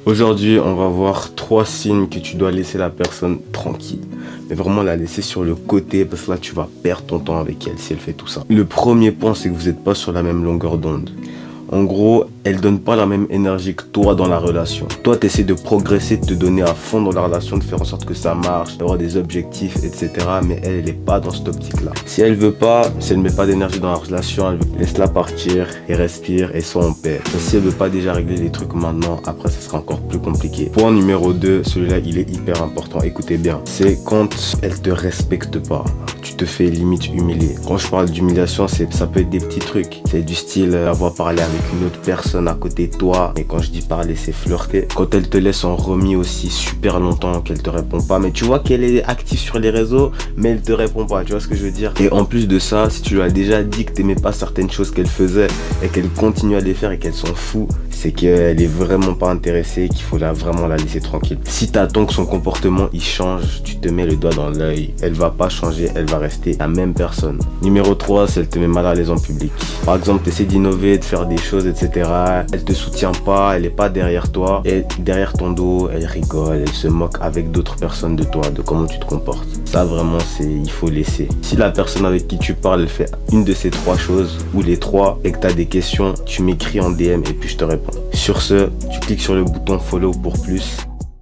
Aujourd'hui, on va voir 3 signes que tu dois laisser la personne tranquille. Mais vraiment la laisser sur le côté parce que là, tu vas perdre ton temps avec elle si elle fait tout ça. Le premier point, c'est que vous n'êtes pas sur la même longueur d'onde. En gros, elle donne pas la même énergie que toi dans la relation. Toi, tu essaies de progresser, de te donner à fond dans la relation, de faire en sorte que ça marche, d'avoir des objectifs, etc. Mais elle, elle est pas dans cette optique-là. Si elle veut pas, si elle met pas d'énergie dans la relation, laisse-la partir et respire et sois en paix. Et si elle veut pas déjà régler les trucs maintenant, après, ça sera encore plus compliqué. Point numéro 2, celui-là, il est hyper important. Écoutez bien. C'est quand elle te respecte pas. Tu te fais limite humilier. Quand je parle d'humiliation, ça peut être des petits trucs. C'est du style avoir parlé avec une autre personne à côté de toi. Et quand je dis parler, c'est flirter. Quand elle te laisse en remis aussi super longtemps, qu'elle te répond pas. Mais tu vois qu'elle est active sur les réseaux, mais elle te répond pas. Tu vois ce que je veux dire? Et en plus de ça, si tu lui as déjà dit que t'aimais pas certaines choses qu'elle faisait et qu'elle continue à les faire et qu'elle s'en fout, c'est qu'elle est vraiment pas intéressée, qu'il faut vraiment la laisser tranquille. Si t'attends que son comportement il change, tu te mets le doigt dans l'œil. Elle va pas changer, elle va rester la même personne. Numéro 3, c'est elle te met mal à l'aise en public. Par exemple, tu essaies d'innover, de faire des choses, etc. Elle te soutient pas, elle est pas derrière toi. Et derrière ton dos, elle rigole, elle se moque avec d'autres personnes de toi, de comment tu te comportes. Ça vraiment, il faut laisser. Si la personne avec qui tu parles, elle fait une de ces 3 choses, ou les 3, et que tu as des questions, tu m'écris en DM et puis je te réponds. Sur ce, tu cliques sur le bouton follow pour plus.